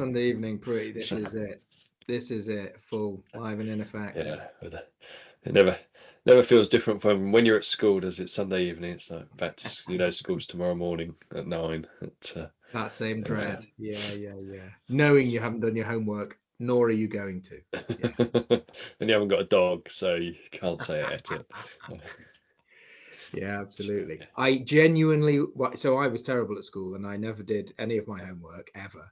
Sunday evening, pretty. This is it. This is it. Full, live and in effect. Yeah, it never feels different from when you're at school, does it? Sunday evening, it's like back to school's tomorrow morning at 9. That same dread. Yeah. Knowing you haven't done your homework, nor are you going to. Yeah. And you haven't got a dog, so you can't say it at it. Yeah, absolutely. I genuinely, so I was terrible at school and I never did any of my homework ever.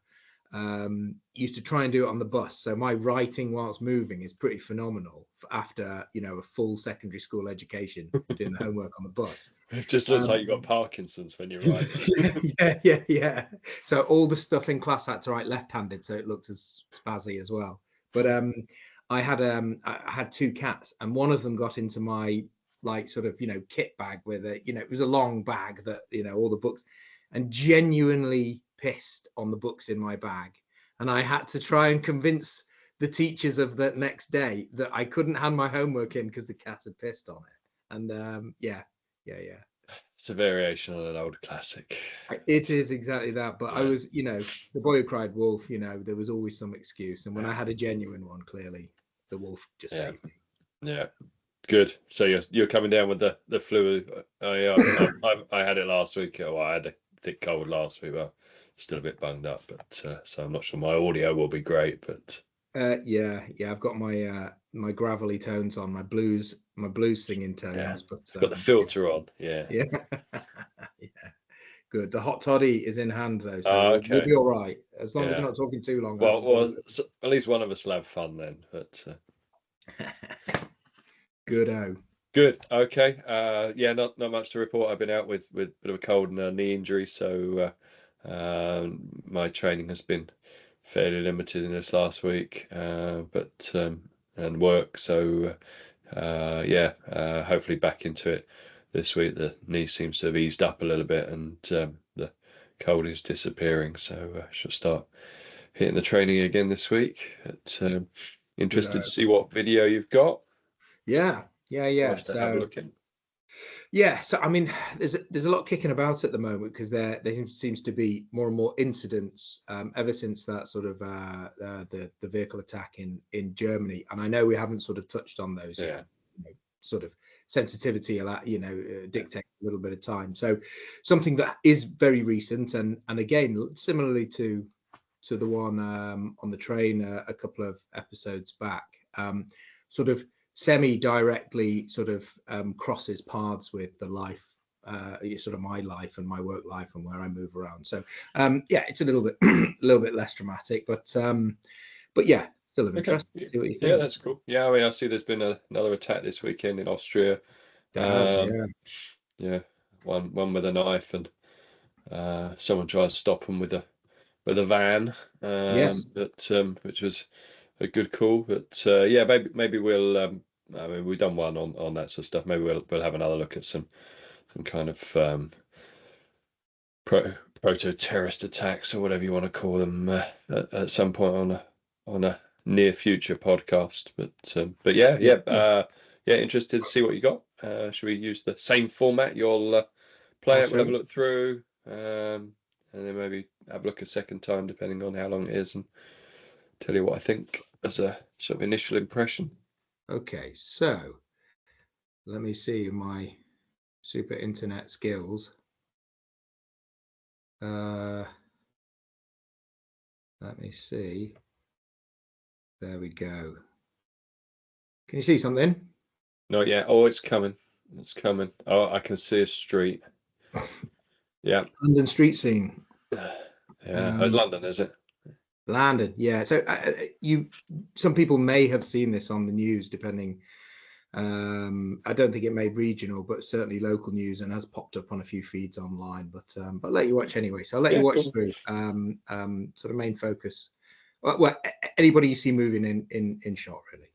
Used to try and do it on the bus. So my writing whilst moving is pretty phenomenal after, a full secondary school education doing the homework on the bus. It just looks like you've got Parkinson's when you're writing. Yeah. So all the stuff in class I had to write left-handed, so it looked as spazzy as well. But I had two cats, and one of them got into my kit bag with it was a long bag that all the books, and genuinely pissed on the books in my bag, and I had to try and convince the teachers of the next day that I couldn't hand my homework in because the cat had pissed on it. And yeah. It's a variation on an old classic. It is exactly that, but I was the boy who cried wolf. There was always some excuse, and when I had a genuine one, clearly the wolf just ate me. Yeah. Good. So you're coming down with the flu. I had it last week. I had a thick cold last week, but still a bit bunged up. But so I'm not sure my audio will be great. But yeah, I've got my my gravelly tones on, my blues singing tones. But got the filter on. Yeah. Good. The hot toddy is in hand though, so we'll be all right as long as we're not talking too long. Well, at least one of us will have fun then. But Good. Okay. Not much to report. I've been out with a bit of a cold and a knee injury, so my training has been fairly limited in this last week, but and work. So hopefully back into it this week. The knee seems to have eased up a little bit, and the cold is disappearing. So I shall start hitting the training again this week. Interested to see what video you've got. Yeah. So have a look in. Yeah, so I mean, there's a lot kicking about at the moment because there seems to be more and more incidents ever since that sort of the vehicle attack in Germany, and I know we haven't sort of touched on those yet. Sort of sensitivity, dictate a little bit of time. So something that is very recent, and again, similarly to the one on the train a couple of episodes back, sort of semi-directly sort of crosses paths with the life, sort of my life and my work life and where I move around. So it's a little bit less dramatic, but yeah, still of interest. See what you think. Yeah, that's cool. Yeah, I mean, I see there's been another attack this weekend in Austria. One with a knife, and someone tried to stop them with a van. Which was a good call. But maybe we'll. I mean, we've done one on that sort of stuff. Maybe we'll have another look at some kind of proto-terrorist attacks or whatever you want to call them at some point on a near future podcast. But interested to see what you got. Should we use the same format? You'll play it, we'll have a look through, and then maybe have a look a second time depending on how long it is, and tell you what I think as a sort of initial impression. Okay, so let me see my super internet skills. Let me see. There we go. Can you see something? Not yet. Oh, it's coming. It's coming. Oh, I can see a street. Yeah. London street scene. London, is it? London, yeah. So some people may have seen this on the news, depending. I don't think it made regional, but certainly local news, and has popped up on a few feeds online. But I'll let you watch anyway. So I'll let you watch through. Sort of main focus. Well, anybody you see moving in shot, really.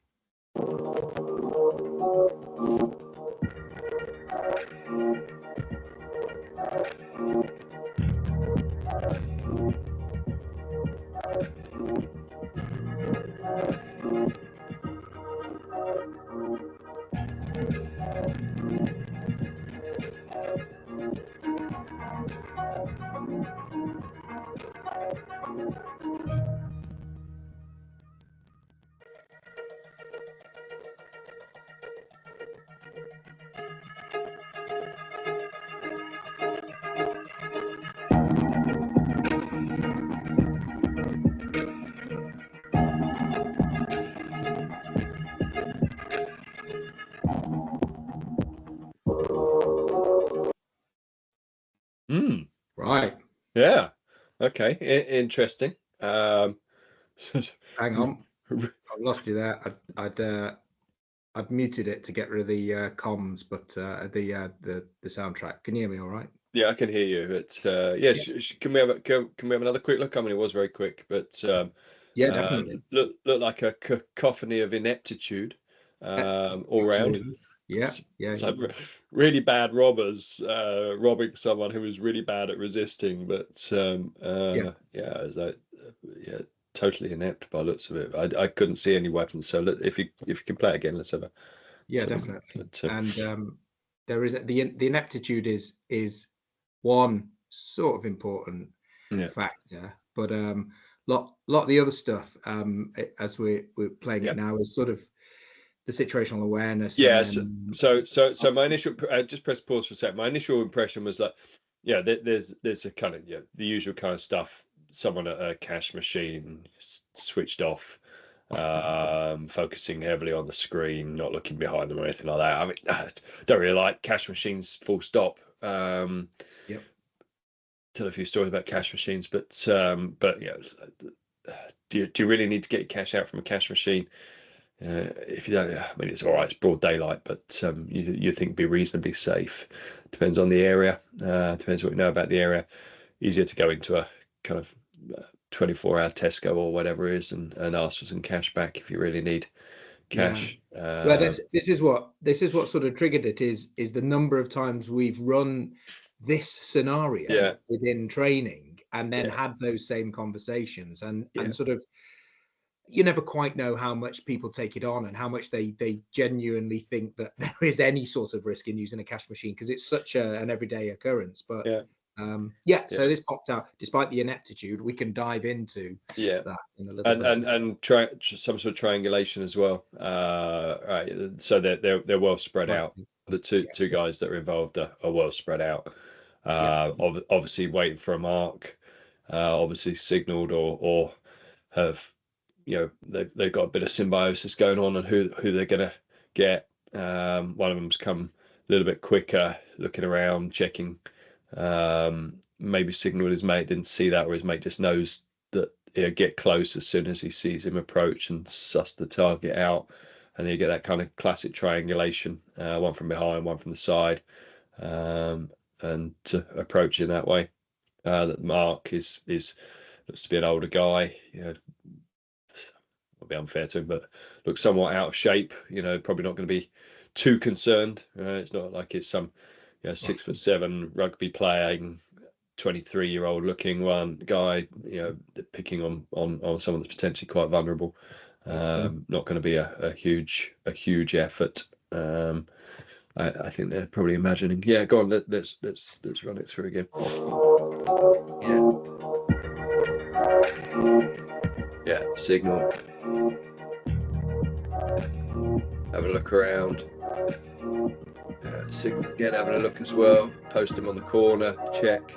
Mm. Right. Yeah. Okay. Interesting. Hang on. I've lost you there. I'd muted it to get rid of the comms, but the soundtrack. Can you hear me all right? Yeah, I can hear you. But yeah, Yeah. can we have can we have another quick look? I mean, it was very quick, but Yeah, definitely. look like a cacophony of ineptitude all round. Absolutely. Yeah. Yeah. Some really bad robbers robbing someone who was really bad at resisting, but Yeah. yeah, it was like, yeah, totally inept by the looks of it. I couldn't see any weapons, so if you can play it again, let's have a Definitely. but, And there is the ineptitude is one sort of important yeah, factor, but lot of the other stuff as we're playing yeah. it now is sort of the situational awareness, and Yes. then So my initial just press pause for a sec. My initial impression was like, yeah, there's a kind of the usual kind of stuff. Someone at a cash machine switched off, focusing heavily on the screen, not looking behind them or anything like that. I mean, I don't really like cash machines, full stop. yep. Tell a few stories about cash machines, but yeah, do you really need to get your cash out from a cash machine? If you don't, I mean, it's all right. It's broad daylight, but you think be reasonably safe. Depends on the area. Depends what you know about the area. Easier to go into a kind of 24-hour Tesco or whatever it is and ask for some cash back if you really need Yeah. cash. Well, this is what sort of triggered it is the number of times we've run this scenario Yeah, within training and then yeah, had those same conversations, and yeah, sort of you never quite know how much people take it on and how much they genuinely think that there is any sort of risk in using a cash machine, because it's such an everyday occurrence. But yeah, so this popped out. Despite the ineptitude, we can dive into yeah. that in a little bit. And try some sort of triangulation as well. Right. So they're well spread Right. out. The two guys that are involved are well spread out. Yeah. Obviously waiting for a mark. Obviously signaled or have they've got a bit of symbiosis going on who they're gonna get. One of them's come a little bit quicker, looking around, checking. Maybe signaled his mate, didn't see that, or his mate just knows that he'll get close as soon as he sees him approach and suss the target out. And you get that kind of classic triangulation, one from behind, one from the side, and to approach in that way. That Mark is looks to be an older guy, will be unfair to him, but looks somewhat out of shape. Probably not going to be too concerned. It's not like it's some 6'7" rugby playing 23-year-old looking one guy, picking on someone that's potentially quite vulnerable. Not going to be a huge effort. I think they're probably imagining. Yeah, go on. Let's run it through again. Yeah, signal. Having a look around. Signal again, having a look as well. Post him on the corner. Check.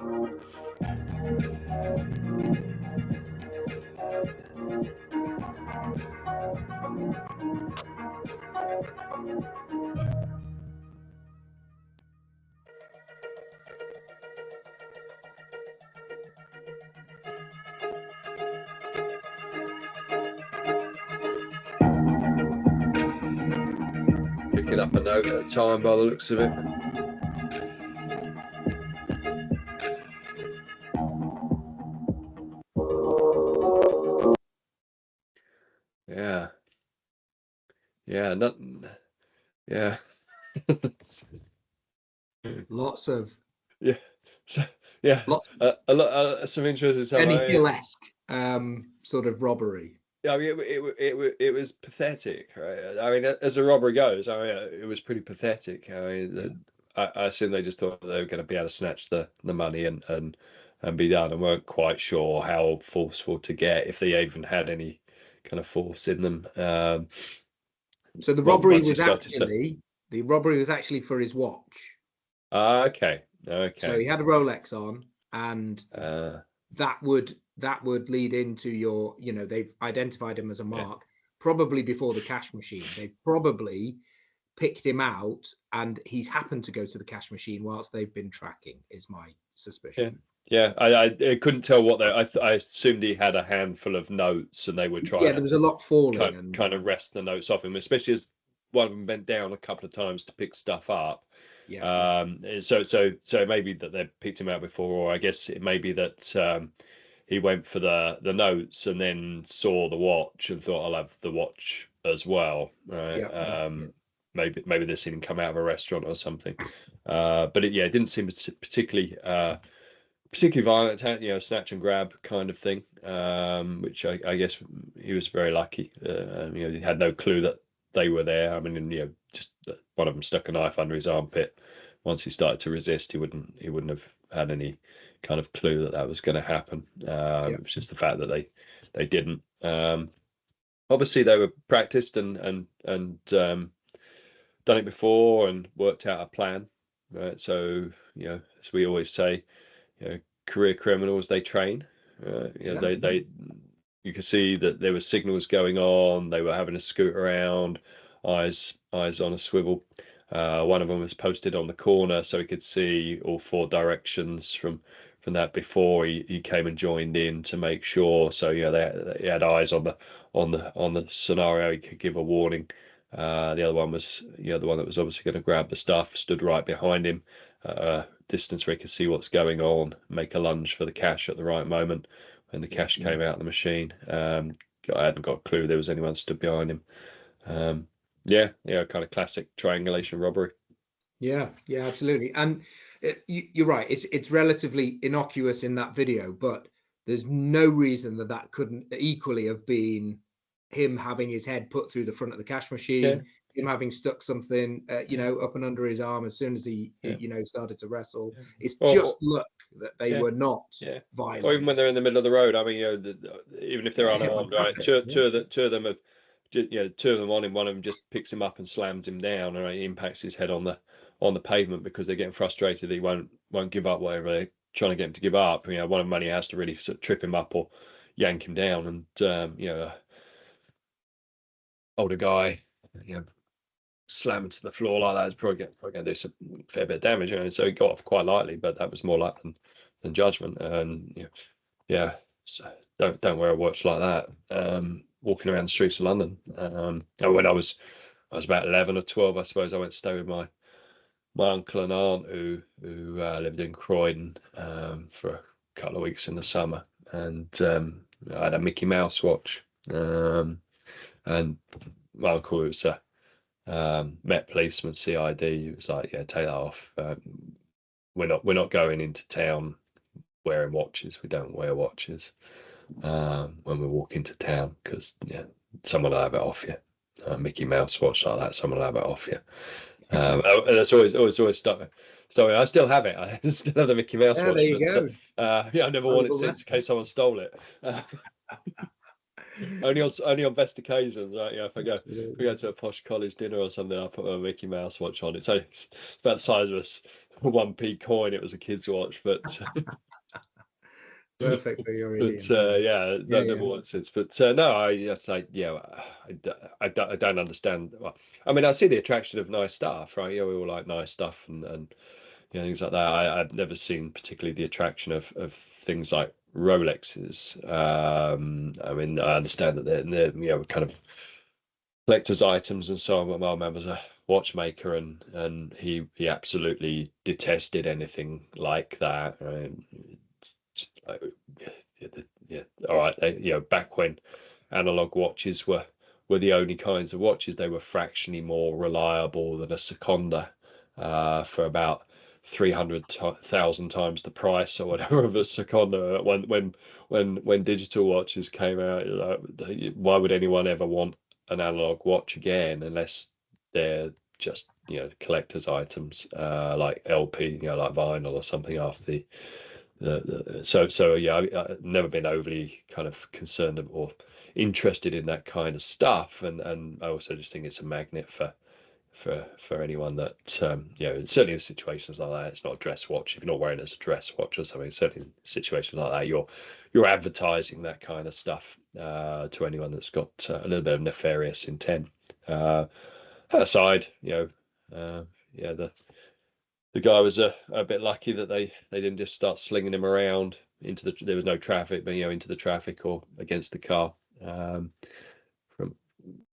Picking up a note at a time by the looks of it. Yeah. Yeah, nothing. Yeah. Lots of Yeah. So, yeah. lots A lot. Some interesting stuff. Benny Hill-esque sort of robbery. I mean, it was pathetic, right? I mean, as a robbery goes, I mean, it was pretty pathetic. I mean, I assume they just thought they were going to be able to snatch the money and be done, and weren't quite sure how forceful to get, if they even had any kind of force in them. So the Once robbery he was started to. actually for his watch. Okay. So he had a Rolex on, and that would lead into your, they've identified him as a mark, probably before the cash machine. They probably picked him out, and he's happened to go to the cash machine whilst they've been tracking, is my suspicion. Yeah, I couldn't tell what they. I assumed he had a handful of notes, and they were trying There was a lot falling, to and kind of wrest the notes off him, especially as one of them bent down a couple of times to pick stuff up. So maybe that they picked him out before, or I guess it may be that he went for the notes and then saw the watch and thought, I'll have the watch as well, right? Maybe they've seen him come out of a restaurant or something, but it didn't seem particularly violent, snatch and grab kind of thing, which I guess he was very lucky. He had no clue that they were there. I mean, just one of them stuck a knife under his armpit. Once he started to resist, he wouldn't have had any kind of clue that was going to happen. It was just the fact that they didn't. Obviously, they were practiced and done it before and worked out a plan. Right, so as we always say, career criminals, they train. They you can see that there were signals going on. They were having to scoot around, eyes on a swivel. One of them was posted on the corner so he could see all 4 directions from that before he came and joined in to make sure. So they had eyes on the scenario. He could give a warning. The other one was the one that was obviously going to grab the stuff, stood right behind him, distance where he could see what's going on, make a lunge for the cash at the right moment when the cash came out of the machine. I hadn't got a clue there was anyone stood behind him. Kind of classic triangulation robbery. Yeah, absolutely. And you're right, it's relatively innocuous in that video, but there's no reason that couldn't equally have been him having his head put through the front of the cash machine, him having stuck something up and under his arm as soon as he started to wrestle. It's just luck that they were not violent. Or even when they're in the middle of the road. I mean, even if they're unarmed, right? Two of them have, two of them on him. One of them just picks him up and slams him down, and he impacts his head on the pavement because they're getting frustrated. He won't give up whatever they're trying to get him to give up. One of them only has to really sort of trip him up or yank him down, and older guy, slamming to the floor like that is probably going to do some fair bit of damage. So he got off quite lightly, but that was more luck than judgment. And so don't wear a watch like that. Walking around the streets of London. And when I was about 11 or 12, I suppose, I went to stay with my uncle and aunt who lived in Croydon for a couple of weeks in the summer, and I had a Mickey Mouse watch. And my uncle was Met policeman, CID. He was like, "Yeah, take that off. We're not going into town wearing watches. We don't wear watches when we walk into town because someone will have it off you. Mickey Mouse watch like that, someone will have it off you." That's always stuck. So I still have it. I still have the Mickey Mouse watch. There you go. I've never worn it since in case someone stole it. Only on best occasions, right? If I go to a posh college dinner or something, I'll put a Mickey Mouse watch on. It's about the size of a 1p coin. It was a kid's watch, but perfect for your But never worn it since. But no, I don't understand. Well, I mean, I see the attraction of nice stuff, right? We all like nice stuff and things like that. I've never seen particularly the attraction of things like Rolexes. I mean, I understand that they're kind of collector's items and so on. But my man was a watchmaker, and he absolutely detested anything like that. Right? All right. Back when analog watches were the only kinds of watches, they were fractionally more reliable than a seconda for about 300,000 times the price or whatever of a seconda. When digital watches came out, why would anyone ever want an analog watch again unless they're just collector's items like LP, like vinyl or something after I've never been overly kind of concerned or interested in that kind of stuff, and I also just think it's a magnet for anyone that certainly in situations like that. It's not a dress watch if you're not wearing it as a dress watch or something. Certainly in situations like that, you're advertising that kind of stuff to anyone that's got a little bit of nefarious intent. aside, yeah, the guy was a bit lucky that they didn't just start slinging him around there was no traffic, but into the traffic or against the car,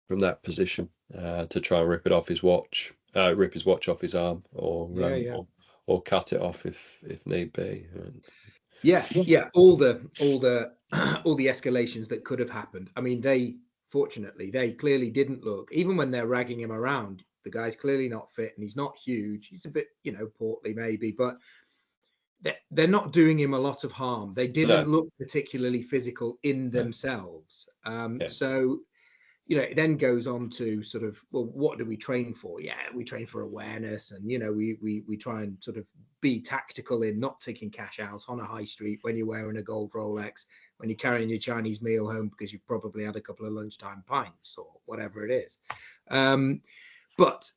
from that position, to try and rip his watch off his arm, Yeah. or cut it off if need be. Yeah. All the all the escalations that could have happened. I mean, fortunately they clearly didn't look, even when they're ragging him around. The guy's clearly not fit, and he's not huge. He's a bit, portly maybe, but they're not doing him a lot of harm. They didn't No, look particularly physical in no, themselves. yeah, So it then goes on to sort of, well, what do we train for? Yeah, we train for awareness, and we try and sort of be tactical in not taking cash out on a high street when you're wearing a gold Rolex, when you're carrying your Chinese meal home because you've probably had a couple of lunchtime pints or whatever it is. But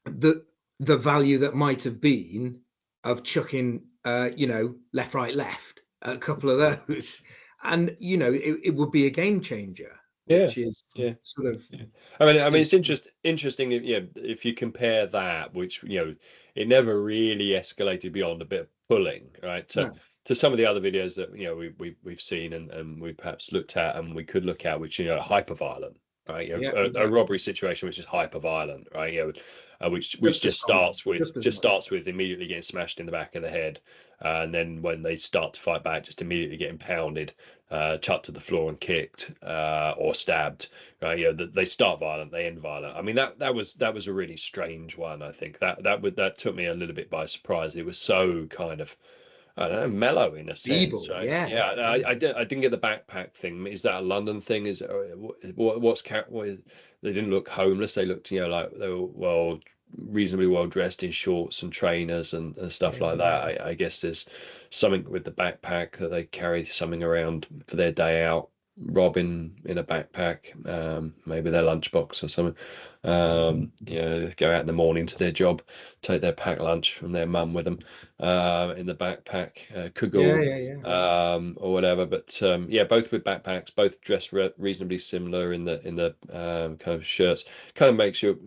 the value that might have been of chucking left, right, left, a couple of those, and it would be a game changer, yeah, which is yeah. sort of, Yeah. I mean, it's interesting if you compare that, which it never really escalated beyond a bit of pulling, right? no, To some of the other videos that we've seen and we perhaps looked at and we could look at, which hyper violent, right? yeah, A exactly, robbery situation which is hyper violent, right? Which just as common, just as much. starts with immediately getting smashed in the back of the head, and then when they start to fight back, just immediately getting pounded, chucked to the floor and kicked, or stabbed. Right? They start violent, they end violent. I mean, that was a really strange one. I think that took me a little bit by surprise. It was so kind of, I don't know, mellow in a sense, Feeble, right? yeah, Yeah, yeah. I didn't get the backpack thing. Is that a London thing? They didn't look homeless. They looked, like they were reasonably well dressed in shorts and trainers and stuff like that. I guess there's something with the backpack that they carry something around for their day out, robbing in a backpack, maybe their lunchbox or something. Go out in the morning to their job, take their packed lunch from their mum with them, in the backpack, Yeah, Kaggle, yeah, yeah. or whatever. But yeah, both with backpacks, both dressed reasonably similar in the kind of shirts. Kind of makes you,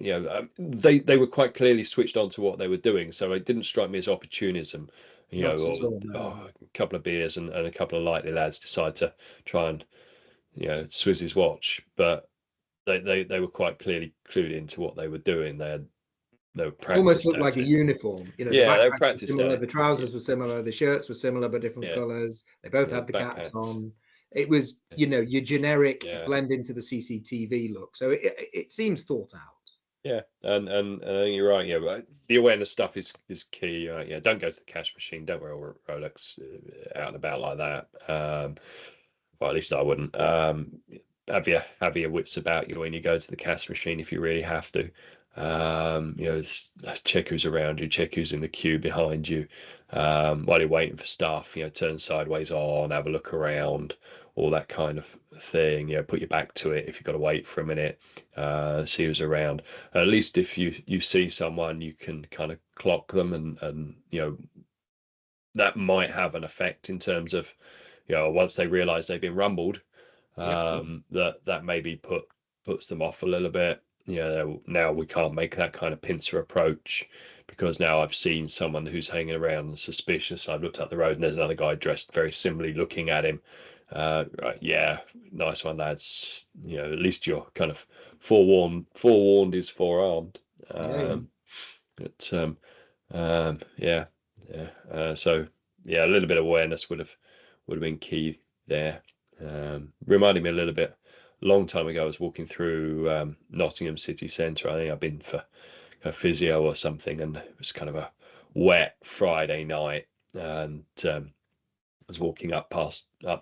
they were quite clearly switched on to what they were doing, so it didn't strike me as opportunism. Not at Or all, no. a couple of beers and a couple of likely lads decide to try and swizz his watch, but they were quite clearly clued into what they were doing. They were Almost practiced looked like at a it. uniform. The Yeah, they were backpacks were practiced at similar, it. the trousers were similar, the shirts were similar but different Yeah, colors. They both yeah, had the caps backpacks. on. It was, your generic Yeah, blend into the CCTV look. So it seems thought out. yeah, and I think you're right. Yeah, right. The awareness stuff is key. Yeah, don't go to the cash machine. Don't wear a Rolex out and about like that. Well, at least I wouldn't. Have your wits about you when you go to the cash machine if you really have to. Check who's around you, check who's in the queue behind you. While you're waiting for stuff, turn sideways on, have a look around, all that kind of thing. Put your back to it if you've got to wait for a minute, see who's around. At least if you see someone, you can kind of clock them, and that might have an effect in terms of, once they realize they've been rumbled, Yep. that maybe puts them off a little bit. Now we can't make that kind of pincer approach because now I've seen someone who's hanging around and suspicious. I've looked up the road and there's another guy dressed very similarly looking at him. Right, yeah, nice one, lads. At least you're kind of forewarned. Forewarned is forearmed. Yeah. But yeah. So yeah, a little bit of awareness would have been key there. Reminded me a little bit. A long time ago, I was walking through Nottingham city centre. I think I've been for a physio or something, and it was kind of a wet Friday night, and I was walking up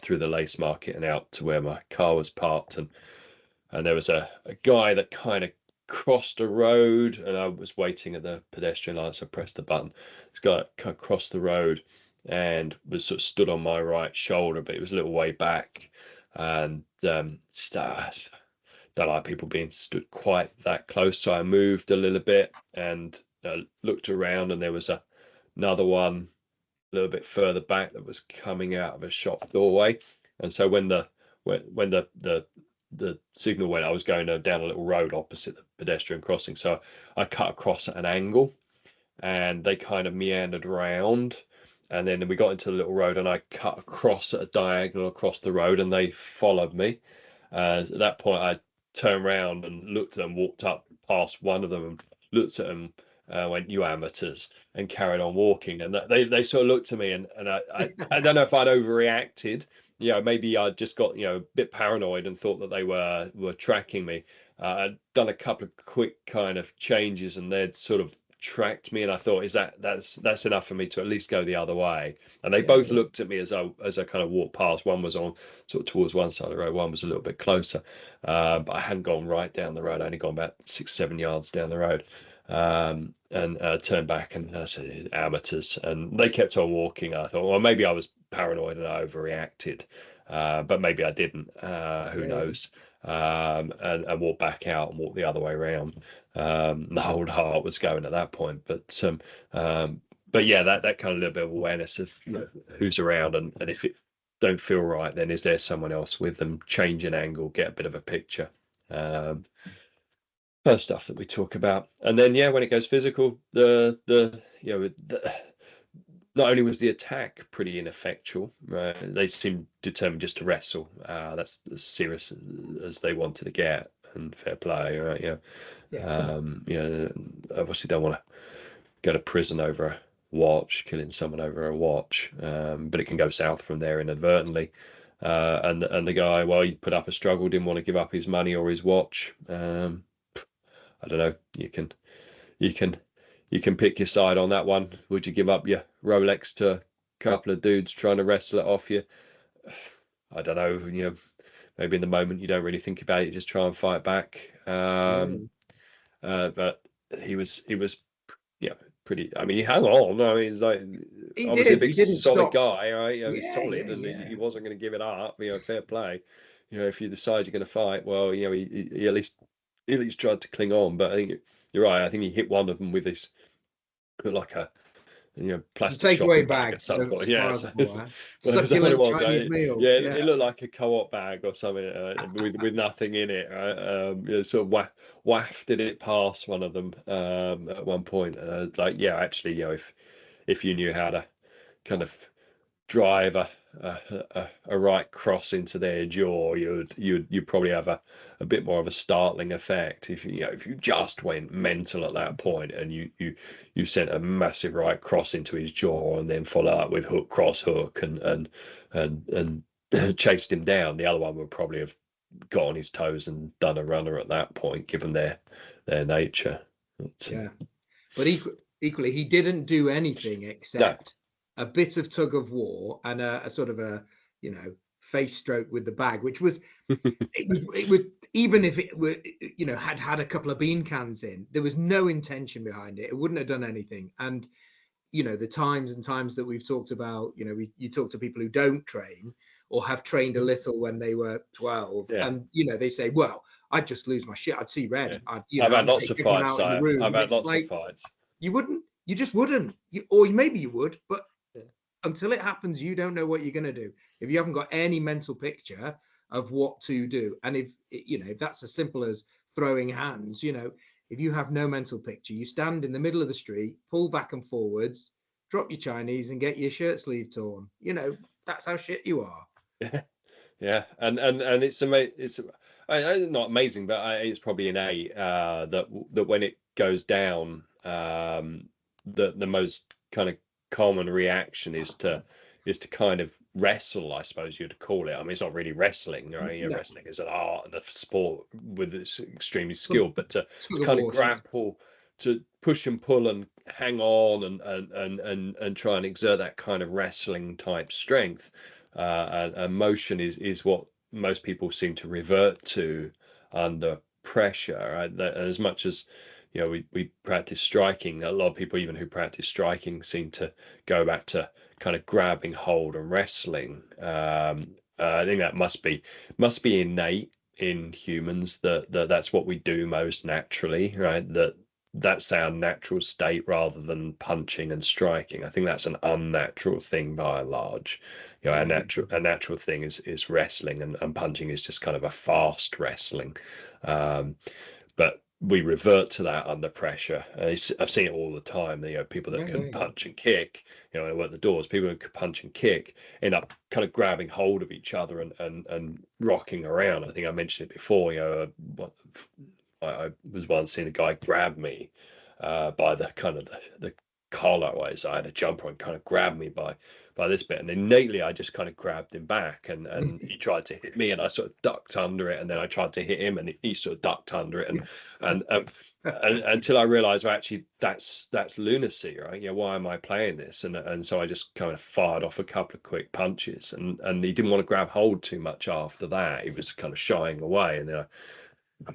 through the Lace Market and out to where my car was parked, and there was a guy that kind of crossed a road, and I was waiting at the pedestrian line, so I pressed the button. This guy kind of crossed the road and was sort of stood on my right shoulder, but it was a little way back, and don't like people being stood quite that close, so I moved a little bit and looked around, and there was another one a little bit further back that was coming out of a shop doorway, and so when the the signal went, I was going down a little road opposite the pedestrian crossing. So I cut across at an angle, and they kind of meandered around. And then we got into the little road, and I cut across at a diagonal across the road, and they followed me. At that point, I turned around and looked at them, walked up past one of them, and looked at them, went, "You amateurs," and carried on walking. And they sort of looked at me, and I don't know if I'd overreacted. Maybe I just got a bit paranoid and thought that they were tracking me. I'd done a couple of quick kind of changes, and they'd sort of tracked me, and I thought, that's enough for me to at least go the other way. And they both looked at me as I kind of walked past. One was on sort of towards one side of the road, one was a little bit closer, but I hadn't gone right down the road. I only gone about 6-7 yards down the road, and turned back, and I said, "Amateurs," and they kept on walking. I thought, well, maybe I was paranoid and I overreacted, but maybe I didn't. Who knows? And walked back out and walked the other way around. The whole heart was going at that point, but yeah, that kind of little bit of awareness of who's around, and if it don't feel right, then is there someone else with them? Change an angle, get a bit of a picture. First stuff that we talk about. And then when it goes physical, the not only was the attack pretty ineffectual, right? They seemed determined just to wrestle. That's as serious as they wanted to get, and fair play, right? Obviously don't want to go to prison over a watch, killing someone over a watch, but it can go south from there inadvertently. And the guy, well, he put up a struggle, didn't want to give up his money or his watch. I don't know. You can pick your side on that one. Would you give up your Rolex to a couple of dudes trying to wrestle it off you? I don't know. Maybe in the moment you don't really think about it, you just try and fight back. But he was pretty. I mean, he hung on. I mean, he's like obviously a big solid guy, right? He's solid, and he wasn't going to give it up. Fair play. If you decide you're going to fight, well, he at least tried to cling on. But I think you're right. I think he hit one of them with his like a plastic shopping bag or something. It looked like a co-op bag or something with nothing in it. Right? Sort of wafted it past one of them at one point. Actually, if you knew how to kind of drive a right cross into their jaw, you'd probably have a bit more of a startling effect if you just went mental at that point, and you sent a massive right cross into his jaw and then follow up with hook cross hook and chased him down. The other one would probably have got on his toes and done a runner at that point, given their nature. But equally, he didn't do anything except a bit of tug of war and a sort of a face stroke with the bag, which was it was even if it were had a couple of bean cans in, there was no intention behind it. It wouldn't have done anything. And the times that we've talked about, you talk to people who don't train or have trained a little when they were 12, and they say, well, I'd just lose my shit, I'd see red. I've had lots of fights. I've had lots of fights. You just wouldn't, or maybe you would, but until it happens, you don't know what you're going to do if you haven't got any mental picture of what to do. And if that's as simple as throwing hands, if you have no mental picture, you stand in the middle of the street, pull back and forwards, drop your Chinese and get your shirt sleeve torn. That's how shit you are. Yeah. And it's amazing. It's not amazing, but it's probably innate that when it goes down, the most kind of common reaction is to kind of wrestle, I suppose you'd call it. I mean, it's not really wrestling, right? No. Wrestling is an art and a sport with it's extremely skilled, but to kind of grapple, to push and pull and hang on and try and exert that kind of wrestling type strength and motion is what most people seem to revert to under pressure, right? As much as we practice striking, a lot of people even who practice striking seem to go back to kind of grabbing hold and wrestling. I think that must be innate in humans, that's what we do most naturally, right? That that's our natural state rather than punching and striking. I think that's an unnatural thing by and large. You know, a natural thing is wrestling, and punching is just kind of a fast wrestling. But we revert to that under pressure. I've seen it all the time. You know, people that can punch and kick, you know, at the doors, people who can punch and kick end up kind of grabbing hold of each other and rocking around. I think I mentioned it before. You know, I was once seeing a guy grab me by the kind of the collar. So I had a jumper and kind of grabbed me by this bit, and innately I just kind of grabbed him back, and he tried to hit me, and I sort of ducked under it, and then I tried to hit him, and he sort of ducked under it, and until I realized, well, actually that's lunacy, right? You know, why am I playing this? And so I just kind of fired off a couple of quick punches, and he didn't want to grab hold too much after that. He was kind of shying away, and then I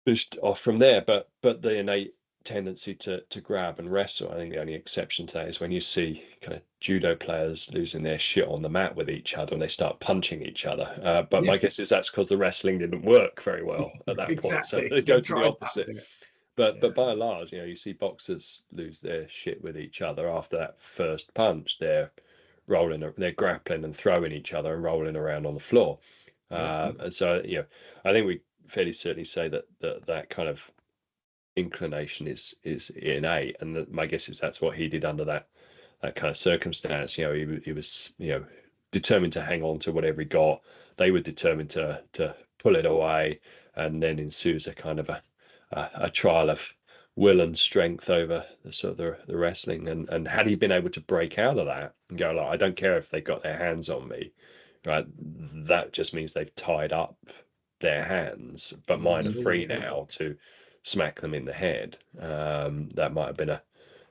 pushed off from there. But the innate tendency to grab and wrestle, I think the only exception to that is when you see kind of judo players losing their shit on the mat with each other and they start punching each other. But my guess is that's because the wrestling didn't work very well at that point, so they go to the opposite. But by and large, you know, you see boxers lose their shit with each other after that first punch. They're grappling and throwing each other and rolling around on the floor. And so, you know, I think we fairly certainly say that kind of inclination is innate, and my guess is that's what he did under that kind of circumstance. You know, he was, you know, determined to hang on to whatever he got. They were determined to pull it away, and then ensues a kind of a trial of will and strength over the sort of the wrestling. And had he been able to break out of that and go, like, I don't care if they got their hands on me, right? That just means they've tied up their hands, but mine are free now to smack them in the head. That might have been a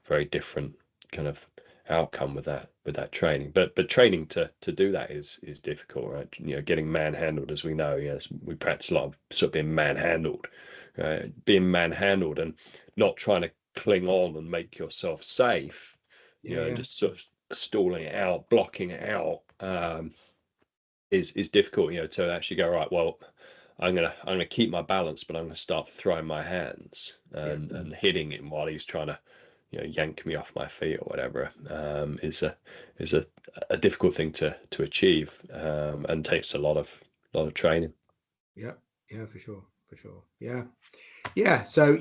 very different kind of outcome with that training. But training to do that is difficult, right? You know, getting manhandled, as we know, yes, we practice a lot of sort of being manhandled, and not trying to cling on and make yourself safe. You know, just sort of stalling it out, blocking it out, is difficult. You know, to actually go, right, well, I'm gonna keep my balance, but I'm gonna start throwing my hands and hitting him while he's trying to, you know, yank me off my feet or whatever. Is a difficult thing to achieve, and takes a lot of training. Yeah, for sure. So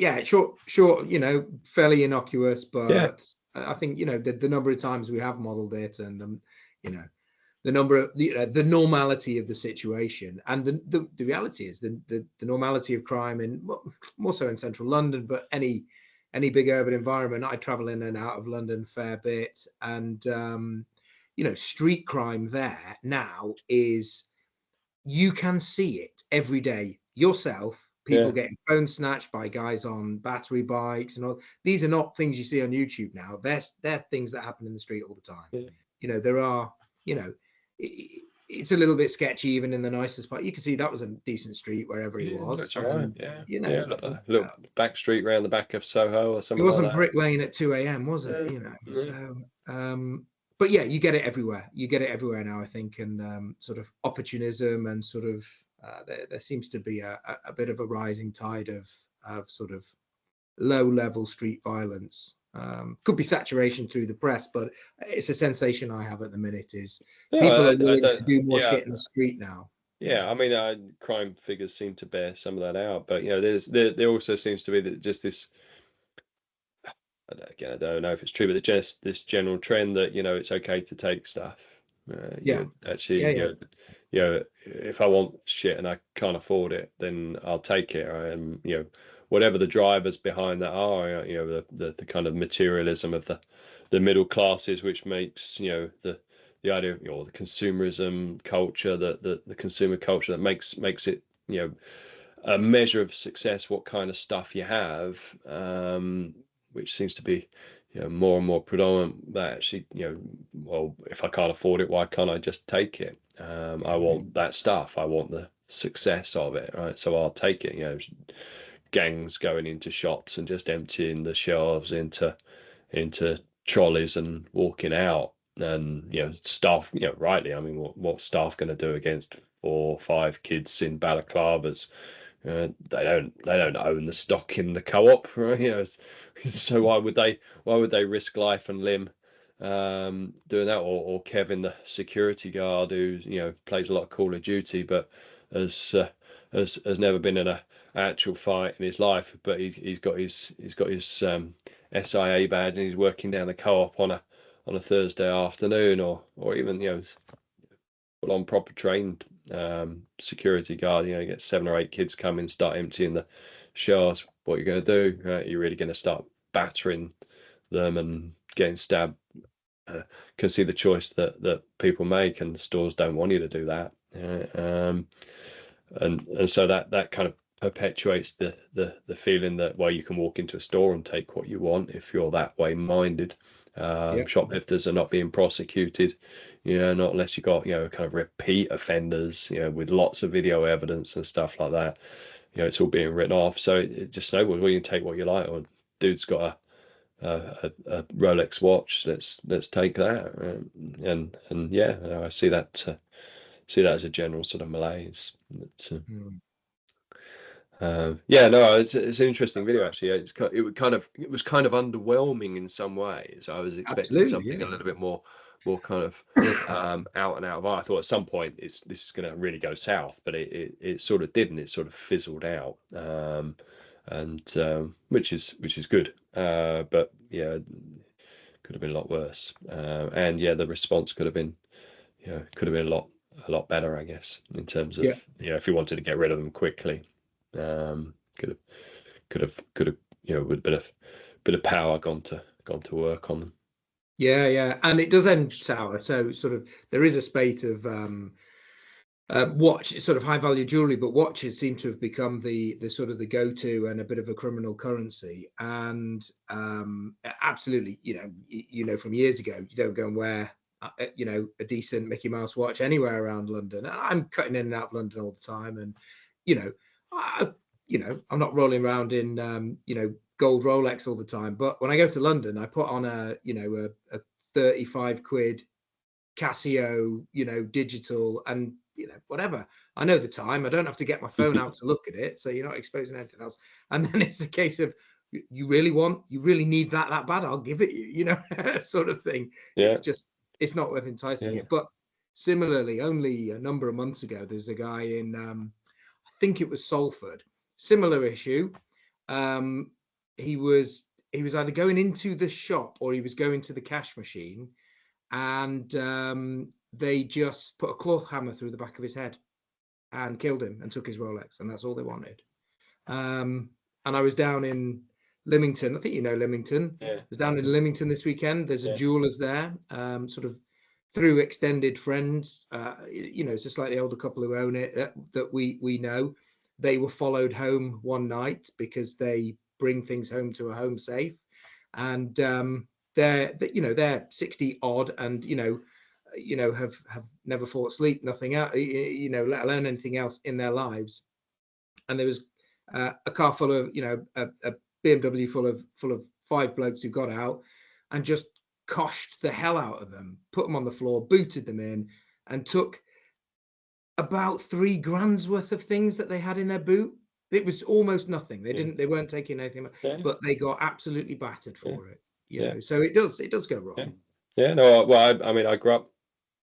short, you know, fairly innocuous, but I think, you know, the number of times we have modeled it, and you know, the number of the normality of the situation, and the reality is the normality of crime in, more so in central London, but any big urban environment. I travel in and out of London a fair bit, and you know, street crime there now is, you can see it every day yourself. People getting phone snatched by guys on battery bikes and all. These are not things you see on YouTube now. They're things that happen in the street all the time. You know, there are, you know, it's a little bit sketchy even in the nicest part. You can see that was a decent street wherever he was. That's all right. You know, look, back street round the back of Soho or something. It wasn't like that. Brick Lane at 2 a.m, was it? You know, so but yeah, you get it everywhere. You get it everywhere now, I think, and sort of opportunism, and sort of there seems to be a bit of a rising tide of sort of low-level street violence. Could be saturation through the press, but it's a sensation I have at the minute is people are willing to do more shit in the street now. Yeah, I mean, crime figures seem to bear some of that out, but you know, there also seems to be just this. Again, I don't know if it's true, but just this general trend that, you know, it's okay to take stuff. You know, actually, you know, if I want shit and I can't afford it, then I'll take it. Right? And you know, whatever the drivers behind that are, you know, the kind of materialism of the middle classes, which makes, you know, the idea of, you know, the consumerism culture, the consumer culture that makes it, you know, a measure of success, what kind of stuff you have, which seems to be, you know, more and more predominant. That actually, you know, well, if I can't afford it, why can't I just take it? I want that stuff. I want the success of it, right? So I'll take it. You know, gangs going into shops and just emptying the shelves into trolleys and walking out. And you know, staff, you know, rightly, I mean, what staff going to do against 4 or 5 kids in balaclavas They don't own the stock in the co-op, right? So why would they risk life and limb doing that? Or Kevin, the security guard, who plays a lot of Call of Duty, but has has never been in a actual fight in his life, but he's got his SIA badge, and he's working down the co-op on a Thursday afternoon, or even full on proper trained security guard. You get 7 or 8 kids come in, start emptying the shelves. What you're going to do? You're really going to start battering them and getting stabbed. Can see the choice that people make, and the stores don't want you to do that. And so that kind of perpetuates the feeling that, well, you can walk into a store and take what you want if you're that way minded. Shoplifters are not being prosecuted, not unless you got kind of repeat offenders, with lots of video evidence and stuff like that. It's all being written off. So it just snowballs. Well, you can take what you like. Or dude's got a Rolex watch. Let's take that. And yeah, I see that as a general sort of malaise. No, it's an interesting video actually. It was kind of underwhelming in some ways. I was expecting something a little bit more kind of out and out. I thought at some point this is going to really go south, but it sort of didn't. It sort of fizzled out, and which is good. But yeah, could have been a lot worse. And yeah, the response could have been a lot better, I guess, in terms of if you wanted to get rid of them quickly. Could have with a bit of power gone to work on them. And it does end sour. So sort of there is a spate of watch, sort of high value jewelry, but watches seem to have become the sort of the go-to and a bit of a criminal currency. And absolutely, from years ago, you don't go and wear a decent Mickey Mouse watch anywhere around London. I'm cutting in and out of London all the time, and I'm not rolling around in gold Rolex all the time, but when I go to London, I put on a 35 quid Casio digital, and whatever, I know the time, I don't have to get my phone out to look at it, so you're not exposing anything else. And then it's a case of, you really need that bad, I'll give it you, sort of thing. It's not worth enticing it. But similarly, only a number of months ago, there's a guy in I think it was Salford, similar issue. He was either going into the shop or he was going to the cash machine, and they just put a cloth hammer through the back of his head and killed him and took his Rolex, and that's all they wanted. And I was down in Lymington. I think Lymington. I was down in Lymington this weekend. There's a jeweller's there, sort of through extended friends. It's a slightly older couple who own it that we know. They were followed home one night because they bring things home to a home safe, and they're 60 odd, and have never fought sleep, nothing else, let alone anything else in their lives. And there was a car full of a BMW full of 5 blokes who got out and just coshed the hell out of them, put them on the floor, booted them in, and took about 3 grand's worth of things that they had in their boot. It was almost nothing. They weren't taking anything, but they got absolutely battered for it. So it does go wrong. No, well, I mean, I grew up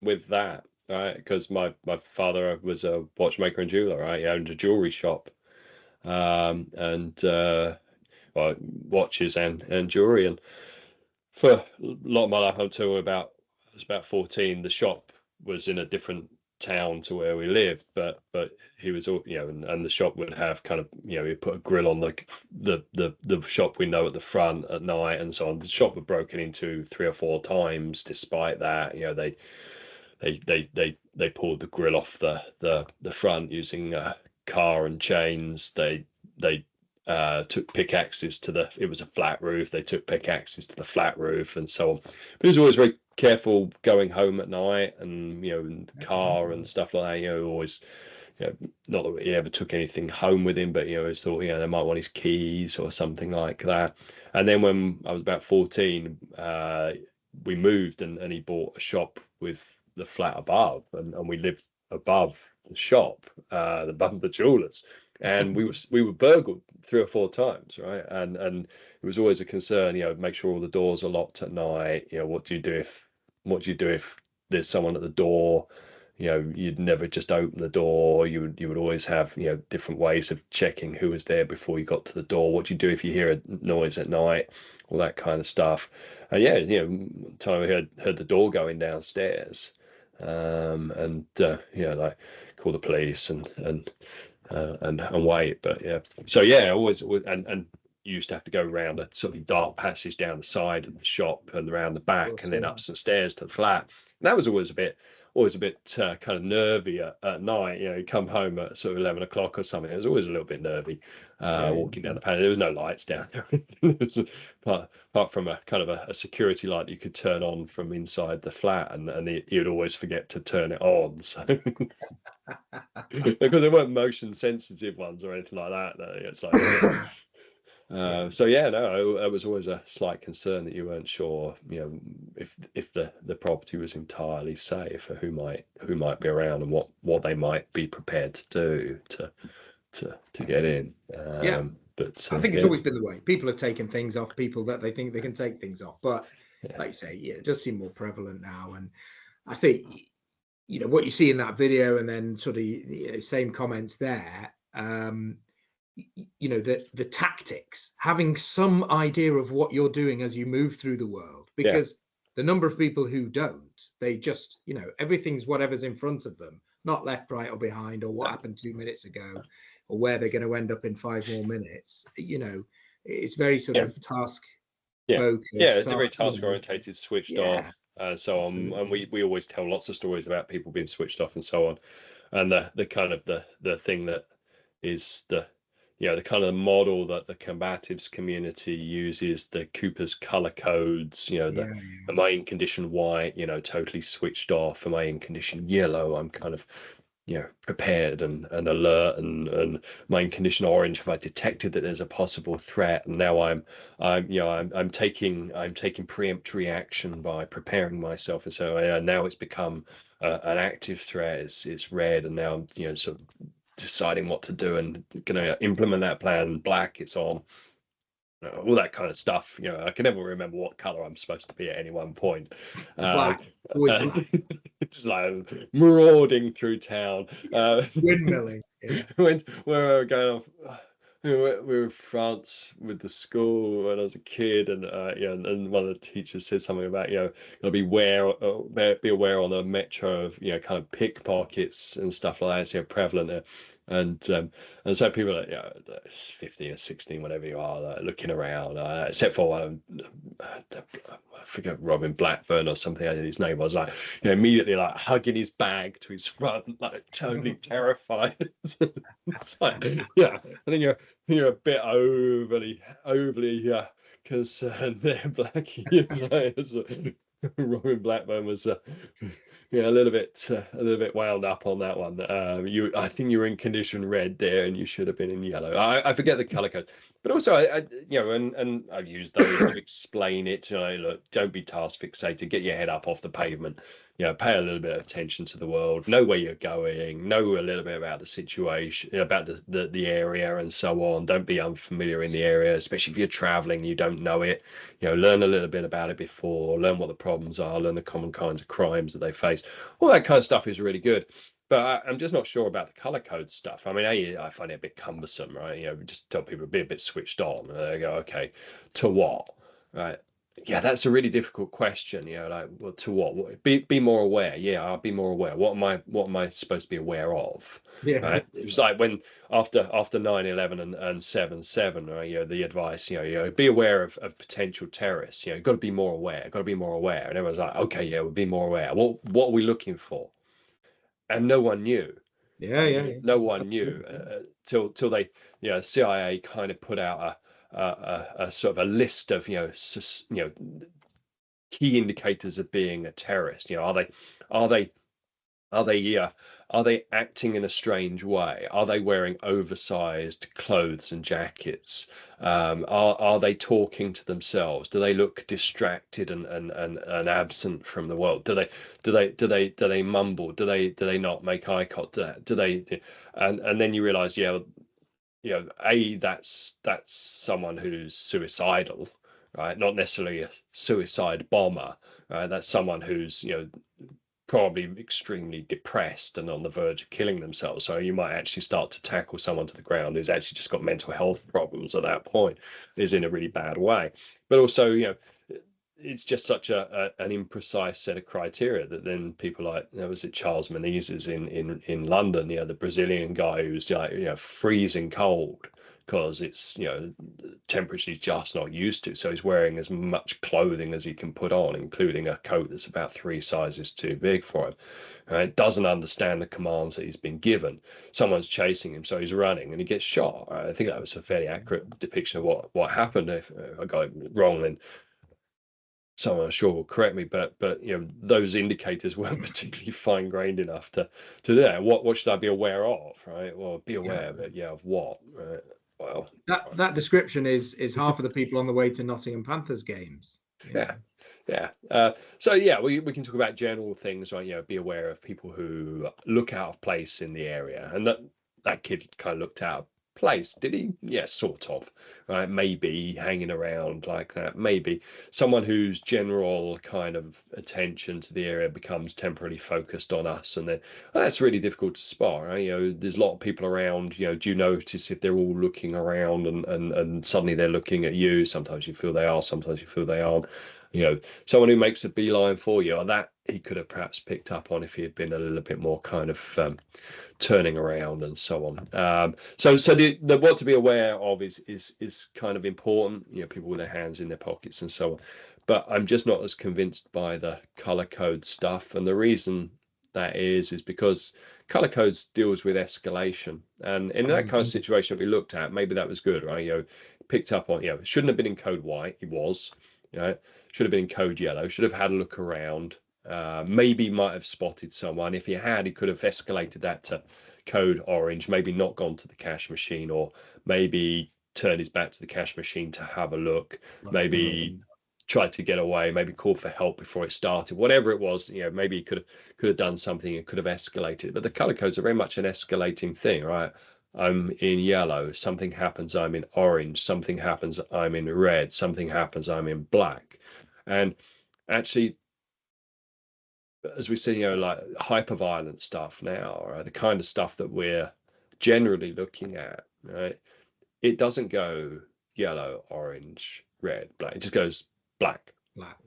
with that, right? Because my father was a watchmaker and jeweler, right? He owned a jewelry shop, and watches and jewelry. And for a lot of my life, until I was about 14, the shop was in a different town to where we lived, but he was all, and the shop would have kind of, he put a grill on the shop window at the front at night and so on. The shop was broken into 3 or 4 times. Despite that, they pulled the grill off the front using car and chains. They took pickaxes it was a flat roof. They took pickaxes to the flat roof and so on. But he was always very careful going home at night, and in the car and stuff like that. Always, not that he ever took anything home with him, but always thought they might want his keys or something like that. And then when I was about 14, we moved, and he bought a shop with the flat above, and we lived above the shop, above the jewelers. and we were burgled 3 or 4 times, right? And it was always a concern, make sure all the doors are locked at night. What do you do if there's someone at the door? You'd never just open the door. You would always have different ways of checking who was there before you got to the door. What do you do if you hear a noise at night? All that kind of stuff. And yeah, time we heard the door going downstairs, and like call the police and wait. But yeah, so yeah, always and you used to have to go around a sort of dark passage down the side of the shop and around the back and then up some stairs to the flat. And that was always a bit kind of nervy at night. You come home at sort of 11 o'clock or something. It was always a little bit nervy walking down the panel. There was no lights down there. It was apart from a kind of a security light you could turn on from inside the flat, and you'd always forget to turn it on. So because there weren't motion sensitive ones or anything like that. It's like so yeah, no, it was always a slight concern that you weren't sure, if the property was entirely safe, or who might be around and what they might be prepared to do to get in. But I think it's always been the way. People have taken things off people that they think they can take things off, but like you say, it does seem more prevalent now. And I think what you see in that video, and then sort of same comments there. The tactics, having some idea of what you're doing as you move through the world, because the number of people who don't, they just everything's whatever's in front of them, not left, right, or behind, or what happened 2 minutes ago, or where they're going to end up in 5 more minutes. It's very sort of task focused. It's very task orientated, switched off, so on. And we always tell lots of stories about people being switched off and so on. And the kind of the thing that is the kind of model that the combatives community uses, the Cooper's color codes, the main condition white, totally switched off, the main condition yellow, I'm kind of prepared and alert, and main condition orange if I detected that there's a possible threat, and now I'm taking preemptory action by preparing myself, and so now it's become an active threat. It's red, and now I'm sort of deciding what to do and gonna implement that plan. Black, it's on. All that kind of stuff. I can never remember what color I'm supposed to be at any one point. Black. It's like marauding through town. Windmilling. Yeah. When we were going off, we were in France with the school when I was a kid, and and one of the teachers said something about gotta be aware on the metro of kind of pickpockets and stuff like that. It's prevalent there. And so people are 15 or 16, whatever you are, looking around, except for one, I forget, Robin Blackburn or something his name was, immediately hugging his bag to his front, totally terrified. It's I think you're a bit overly concerned there, Blackie. Robin Blackburn was a little bit wound up on that one. I think you were in condition red there, and you should have been in yellow. I forget the color code, but also and I've used those to explain it. Look, don't be task fixated. Get your head up off the pavement. Pay a little bit of attention to the world. Know where you're going. Know a little bit about the situation, about the area, and so on. Don't be unfamiliar in the area, especially if you're traveling. You don't know it. Learn a little bit about it before. Learn what the problems are. Learn the common kinds of crimes that they face. All that kind of stuff is really good. But I'm just not sure about the color code stuff. I mean, I find it a bit cumbersome, right? Just tell people to be a bit switched on, and they go, okay, to what, right? Yeah, that's a really difficult question. Well, to what? Be more aware. Yeah, I'll be more aware. What am I supposed to be aware of? Yeah. Right? It was like when after 9/11 and 7/7, right? The advice, be aware of potential terrorists. You've got to be more aware. Got to be more aware. And everyone's like, okay, yeah, we'll be more aware. What are we looking for? And no one knew. Yeah. No one knew till they, CIA kind of put out a sort of a list of key indicators of being a terrorist. Are they acting in a strange way? Are they wearing oversized clothes and jackets? Are they talking to themselves? Do they look distracted and absent from the world? Do they mumble? Do they not make eye contact? And then you realize, that's someone who's suicidal, right? Not necessarily a suicide bomber, right? That's someone who's probably extremely depressed and on the verge of killing themselves. So you might actually start to tackle someone to the ground who's actually just got mental health problems at that point, is in a really bad way. But also, it's just such an imprecise set of criteria that then people like, was it Charles Menezes in London, the Brazilian guy who's like, freezing cold because it's, temperature he's just not used to. So he's wearing as much clothing as he can put on, including a coat that's about 3 sizes too big for him. Doesn't understand the commands that he's been given. Someone's chasing him, so he's running and he gets shot. I think that was a fairly accurate depiction of what happened. If I got it wrong, then someone I'm sure will correct me, but those indicators weren't particularly fine grained enough to do that. What should I be aware of, right? Well, be aware of what, right? Well, that description is half of the people on the way to Nottingham Panthers games. Yeah. So we can talk about general things, right? Be aware of people who look out of place in the area, and that kid kind of looked out of place, did he? Yeah, sort of, right? Maybe hanging around like that. Maybe someone whose general kind of attention to the area becomes temporarily focused on us, and then that's really difficult to spot, right? There's a lot of people around. Do you notice if they're all looking around and suddenly they're looking at you? Sometimes you feel they are, sometimes you feel they aren't. Someone who makes a beeline for you, and that he could have perhaps picked up on if he had been a little bit more kind of turning around and so on. So the what to be aware of is kind of important. People with their hands in their pockets and so on. But I'm just not as convinced by the color code stuff, and the reason that is because color codes deals with escalation, and in that kind of situation that we looked at, maybe that was good, right? Picked up on, it shouldn't have been in code white. It was, should have been in code yellow. Should have had a look around. Maybe might have spotted someone. If he had, he could have escalated that to code orange, maybe not gone to the cash machine, or maybe turned his back to the cash machine to have a look, maybe tried to get away, maybe called for help before it started. Whatever it was, maybe he could have done something and could have escalated. But the color codes are very much an escalating thing, right? I'm in yellow, something happens, I'm in orange, something happens, I'm in red, something happens, I'm in black. And actually, as we see, like hyper-violent stuff now, right, the kind of stuff that we're generally looking at, right, it doesn't go yellow, orange, red, black. It just goes black. Black,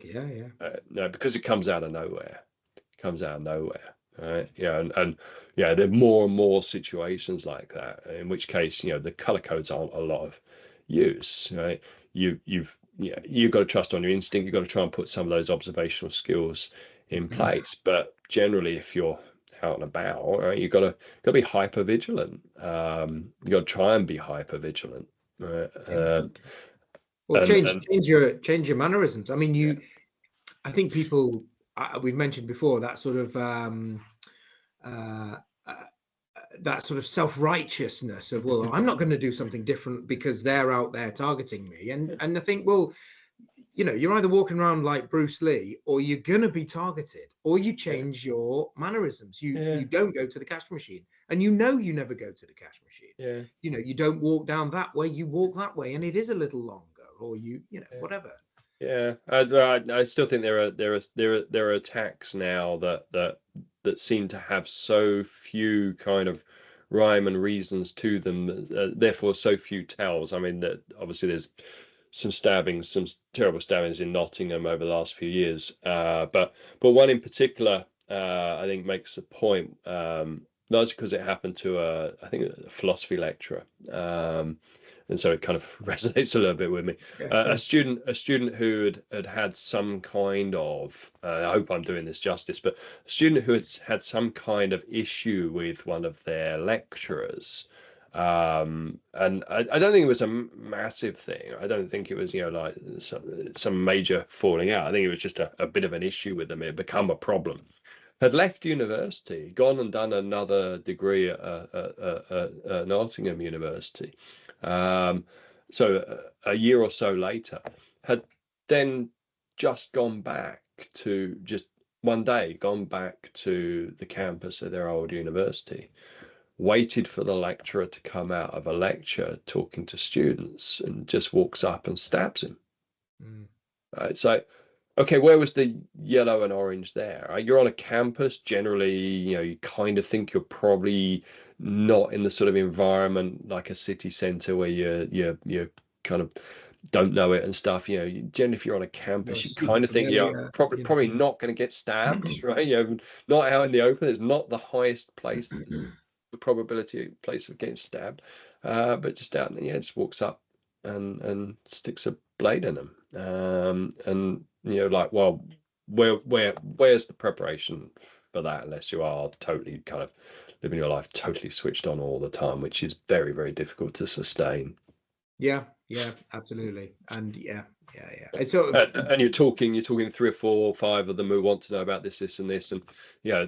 No, because it comes out of nowhere. It comes out of nowhere, right? And there are more and more situations like that. In which case, the color codes aren't a lot of use, right? You've got to trust on your instinct. You've got to try and put some of those observational skills in place. But generally, if you're out and about, right, you've got to be hyper vigilant. You got to try and be hyper vigilant, right? Well, change your mannerisms. I mean, I think people we've mentioned before that sort of self-righteousness of, well, I'm not going to do something different because they're out there targeting me, and I think, well, you're either walking around like Bruce Lee, or you're going to be targeted, or you change your mannerisms. You don't go to the cash machine, and you never go to the cash machine. You don't walk down that way, you walk that way, and it is a little longer, or whatever. I still think there are attacks now that seem to have so few kind of rhyme and reasons to them, therefore so few tells. I mean, that obviously there's some terrible stabbings in Nottingham over the last few years, but one in particular I think makes a point, largely because it happened to I think a philosophy lecturer, and so it kind of resonates a little bit with me. A student who had some kind of, I hope I'm doing this justice, but a student who had some kind of issue with one of their lecturers. And I don't think it was a massive thing. I don't think it was, like some major falling out. I think it was just a bit of an issue with them. It had become a problem. Had left university, gone and done another degree at Nottingham University. So a year or so later, had then just gone back one day gone back to the campus of their old university, waited for the lecturer to come out of a lecture talking to students and just walks up and stabs him. Right, so okay, where was the yellow and orange there? Right? You're on a campus. Generally, you kind of think you're probably not in the sort of environment like a city centre where you're kind of don't know it and stuff. Generally, if you're on a campus, you kind of think you're probably not going to get stabbed, right? Not out in the open. It's not the highest place, the probability place of getting stabbed, but just out, just walks up and sticks a blade in them. And like, well, where's the preparation for that, unless you are totally kind of living your life totally switched on all the time, which is very, very difficult to sustain. Yeah, absolutely. And yeah. It's sort of, and you're talking 3 or 4 or 5 of them who want to know about this and this, and you're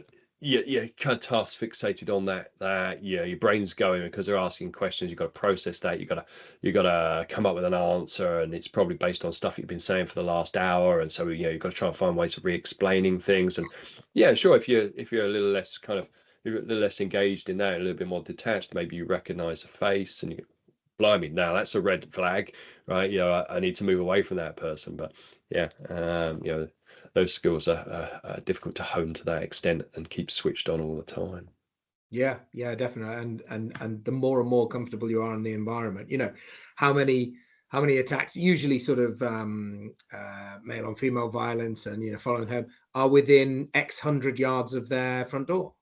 kind of task fixated on that your brain's going because they're asking questions. You've got to process that. You've got to come up with an answer, and it's probably based on stuff you've been saying for the last hour. And so you've got to try and find ways of re-explaining things. And sure, if you're a little less you're a little less engaged in that, a little bit more detached, maybe you recognize a face and you go, blimey, now that's a red flag, right? I need to move away from that person. But those skills are difficult to hone to that extent and keep switched on all the time. Yeah, definitely. And the more and more comfortable you are in the environment, how many attacks, usually sort of male on female violence and following home, are within X hundred yards of their front door.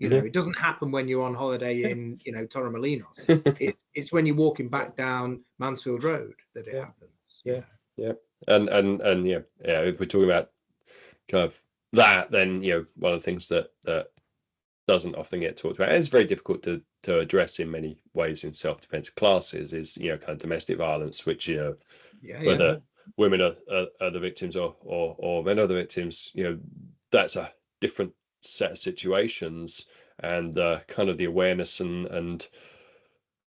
It doesn't happen when you're on holiday in Torremolinos. It's when you're walking back down Mansfield Road that it happens. Yeah. And if we're talking about kind of that, then one of the things that doesn't often get talked about, and it's very difficult to address in many ways in self-defense classes, is kind of domestic violence, which whether women are the victims or men are the victims, that's a different set of situations, and kind of the awareness and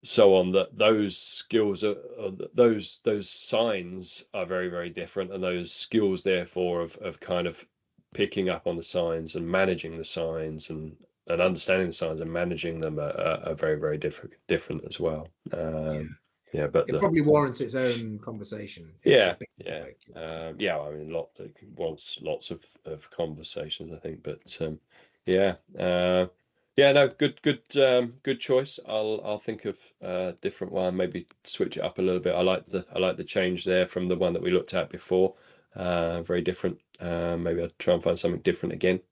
so on, that those skills are those signs are very, very different, and those skills therefore of kind of picking up on the signs and managing the signs and understanding the signs and managing them are very, very different as well. But it probably warrants its own conversation. I mean, lots of conversations, I think. But no, good choice. I'll think of a different one, maybe switch it up a little bit. I like the change there from the one that we looked at before. Very different. Maybe I'll try and find something different again.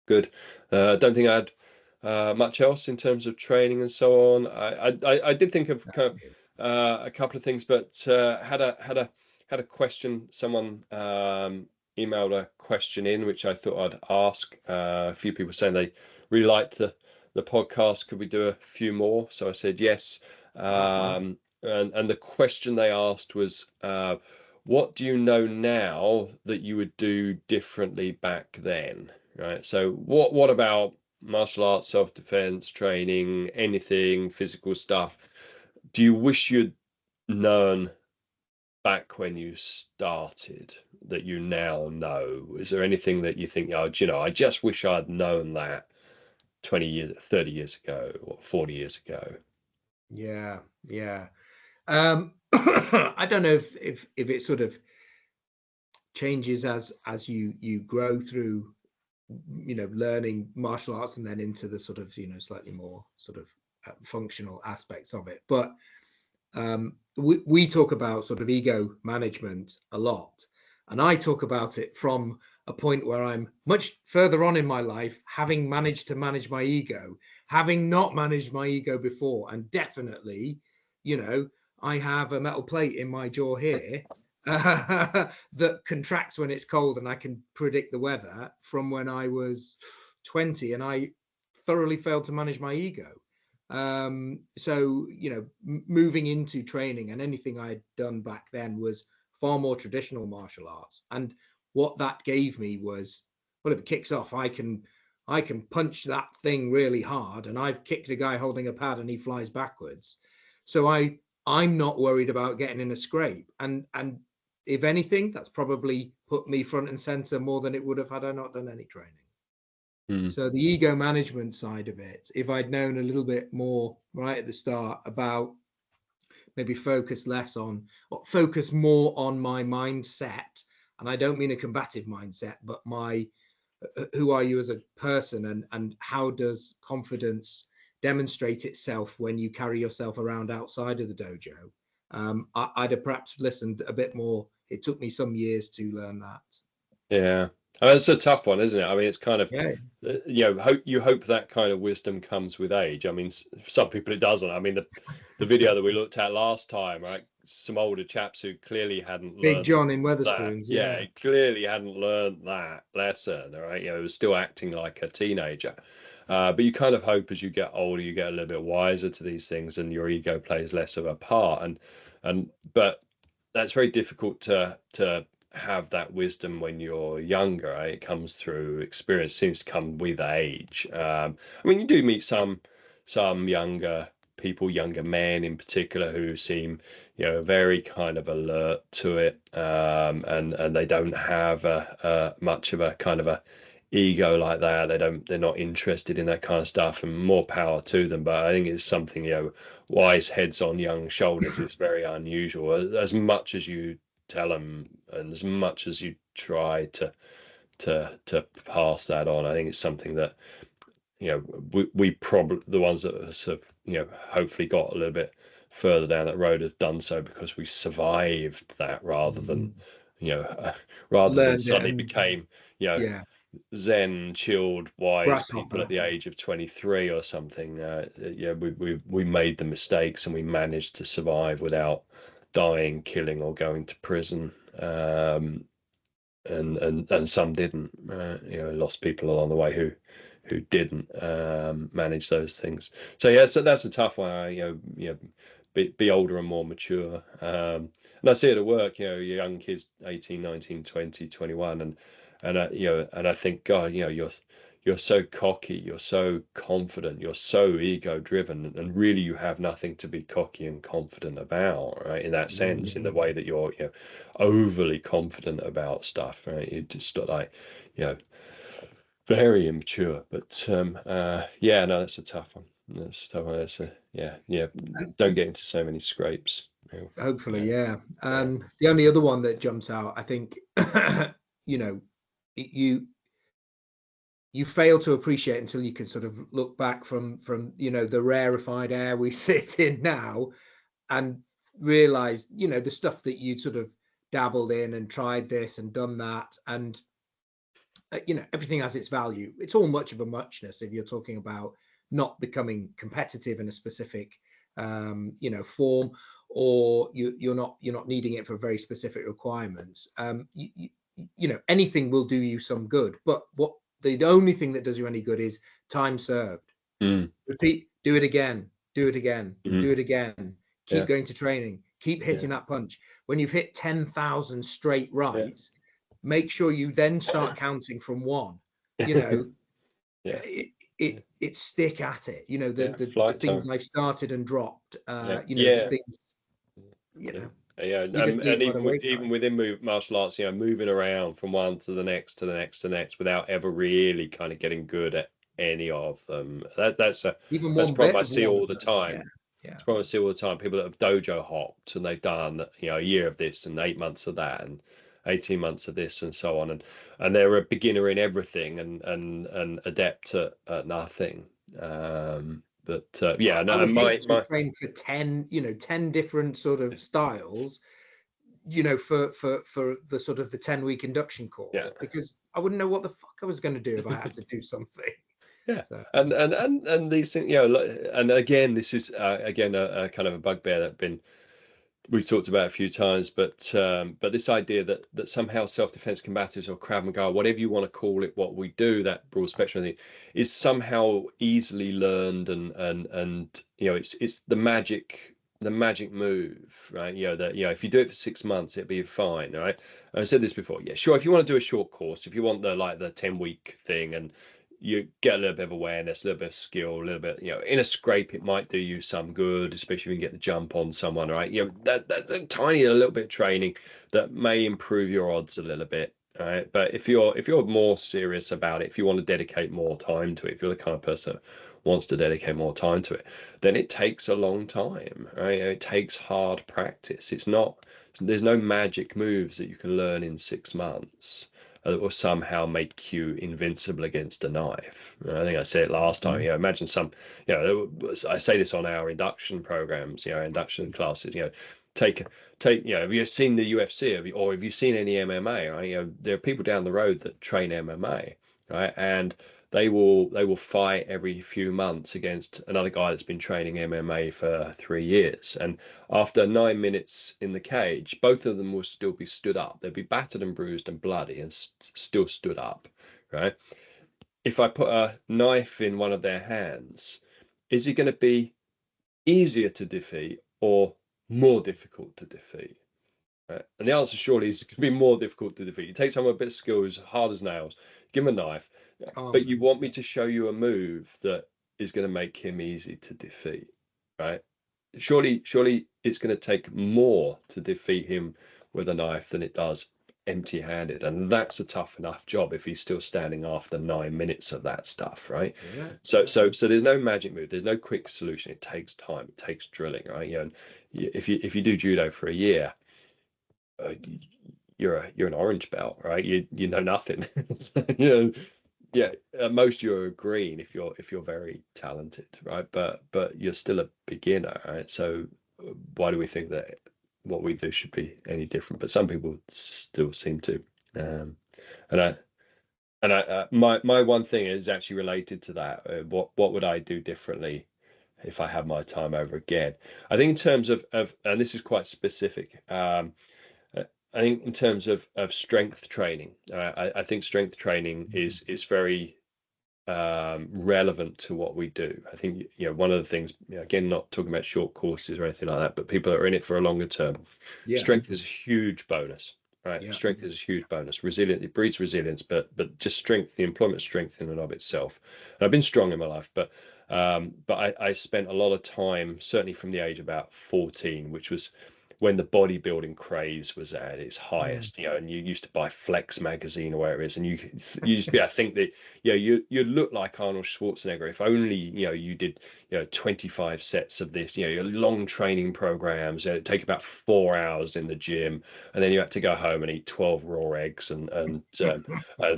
Good. Don't think I had much else in terms of training and so on. I did think of kind of a couple of things, but had a question. Someone emailed a question in, which I thought I'd ask. A few people saying they really liked the podcast. Could we do a few more? So I said yes. And the question they asked was, what do you know now that you would do differently back then? Right. So what about martial arts, self-defense, training, anything, physical stuff, do you wish you'd known back when you started that you now know? Is there anything that you think, I just wish I'd known that 20 years, 30 years ago, or 40 years ago? Yeah. I don't know if it sort of changes as you grow through learning martial arts and then into the sort of slightly more sort of functional aspects of it. But we talk about sort of ego management a lot, and I talk about it from a point where I'm much further on in my life, having managed to manage my ego, having not managed my ego before. And definitely, I have a metal plate in my jaw here that contracts when it's cold, and I can predict the weather, from when I was 20 and I thoroughly failed to manage my ego. So moving into training, and anything I'd done back then was far more traditional martial arts, and what that gave me was, well, if it kicks off, I can punch that thing really hard, and I've kicked a guy holding a pad and he flies backwards, so I'm not worried about getting in a scrape. And if anything, that's probably put me front and center more than it would have had I not done any training. So the ego management side of it, if I'd known a little bit more right at the start about maybe focus more on my mindset, and I don't mean a combative mindset, but my who are you as a person, and how does confidence demonstrate itself when you carry yourself around outside of the dojo. I'd have perhaps listened a bit more. It took me some years to learn that. Yeah, I mean, it's a tough one, isn't it? I mean, it's kind of, Yeah. you know, you hope that kind of wisdom comes with age. I mean, for some people it doesn't. I mean, the video that we looked at last time, right? Some older chaps who clearly hadn't Big learned John in that. Weatherspoons. Yeah, he clearly hadn't learned that lesson, right? You know, he was still acting like a teenager. But you kind of hope as you get older, you get a little bit wiser to these things, and your ego plays less of a part. But that's very difficult to have that wisdom when you're younger, right? It comes through experience, seems to come with age. I mean, you do meet some younger people, younger men in particular, who seem, you know, very kind of alert to it, and they don't have a much of a kind of a ego like that. They're not interested in that kind of stuff, and more power to them. But I think it's something, you know, wise heads on young shoulders is very unusual. As much as you tell them and as much as you try to pass that on, I think it's something that, you know, we probably, the ones that have, you know, hopefully got a little bit further down that road have done so because we survived that, rather than, you know, rather than suddenly became, you know, yeah, zen, chilled, wise people grasshopper. at the age of 23 or something. Yeah, we made the mistakes and we managed to survive without dying, killing, or going to prison. And some didn't. You know, lost people along the way who didn't manage those things. So yeah, so that's a tough one. You know, be older and more mature. And I see it at work. You know, young kids, 18, 19, 20, 21, and you know, and I think, God, you know, you're so cocky, you're so confident, you're so ego driven, and really you have nothing to be cocky and confident about, right? In that sense, in the way that you're, you know, overly confident about stuff, right? You just like, you know, very immature. But yeah, no, that's a tough one. That's a tough one. Yeah. Don't get into so many scrapes. You know. Hopefully, yeah. The only other one that jumps out, I think, you know, you fail to appreciate until you can sort of look back from you know, the rarefied air we sit in now, and realize, you know, the stuff that you sort of dabbled in and tried this and done that, and you know, everything has its value. It's all much of a muchness if you're talking about not becoming competitive in a specific you know, form, or you're not needing it for very specific requirements. You know, anything will do you some good, but what the only thing that does you any good is time served. Repeat, do it again, do it again, do it again. Keep going to training, keep hitting that punch. When you've hit 10,000 straight rights, make sure you then start counting from one. You know, it's stick at it. You know, the things I've started and dropped. You know, the things. You know. Yeah, and even within martial arts, you know, moving around from one to the next to the next to the next without ever really kind of getting good at any of them. That's a problem I see all the time. It's a problem I see all the time. People that have dojo hopped and they've done, you know, a year of this and 8 months of that and 18 months of this and so on, and they're a beginner in everything and adept at nothing. But yeah, no, I would hate to train for 10, you know, 10 different sort of styles, you know, for the sort of the 10-week induction course, because I wouldn't know what the fuck I was going to do if I had to do something. Yeah, so. and these things, you know, and again, this is again a kind of a bugbear that we've talked about a few times, but this idea that somehow self-defense combatives or Krav Maga, whatever you want to call it, what we do, that broad spectrum thing, is somehow easily learned, and you know, it's the magic move, right? You know, that, you know, if you do it for 6 months, it'll be fine, right? I said this before. Yeah, sure. If you want to do a short course, if you want the 10-week thing, and you get a little bit of awareness, a little bit of skill, a little bit, you know, in a scrape, it might do you some good, especially if you can get the jump on someone, right? You know, that's a little bit of training that may improve your odds a little bit. right? But if you're more serious about it, if you want to dedicate more time to it, if you're the kind of person that wants to dedicate more time to it, then it takes a long time, right? It takes hard practice. There's no magic moves that you can learn in 6 months that will somehow make you invincible against a knife. I think I said it last time. Imagine I say this on our induction programs, induction classes. Take have you seen the UFC, or have you seen any MMA? Right? There are people down the road that train MMA, right? And they will fight every few months against another guy that's been training MMA for 3 years. And after 9 minutes in the cage, both of them will still be stood up. They'll be battered and bruised and bloody and still stood up, right? If I put a knife in one of their hands, is it going to be easier to defeat or more difficult to defeat? Right? And the answer surely is it's going to be more difficult to defeat. You take someone with a bit of skill who's hard as nails, give him a knife, but you want me to show you a move that is going to make him easy to defeat, right? Surely it's going to take more to defeat him with a knife than it does empty-handed, and that's a tough enough job if he's still standing after 9 minutes of that stuff, right? Yeah. So there's no magic move, there's no quick solution. It takes time, it takes drilling, right? And if you do judo for a year, you're an orange belt, right? You know nothing. At most you're a green if you're very talented, right? But you're still a beginner, right? So why do we think that what we do should be any different? But some people still seem to. My one thing is actually related to that. What would I do differently if I had my time over again? I think in terms of and this is quite specific. I think in terms of strength training, I think strength training is very relevant to what we do. I think one of the things, again, not talking about short courses or anything like that, but people that are in it for a longer term, strength is a huge bonus, right? Strength is a huge bonus. It breeds resilience, but just strength, the employment strength in and of itself. And I've been strong in my life, but I spent a lot of time, certainly from the age of about 14, which was when the bodybuilding craze was at its highest, and you used to buy Flex magazine or whatever it is, and you used to be, I think that, you look like Arnold Schwarzenegger if only, you did, 25 sets of this, your long training programs, it'd take about 4 hours in the gym, and then you had to go home and eat 12 raw eggs and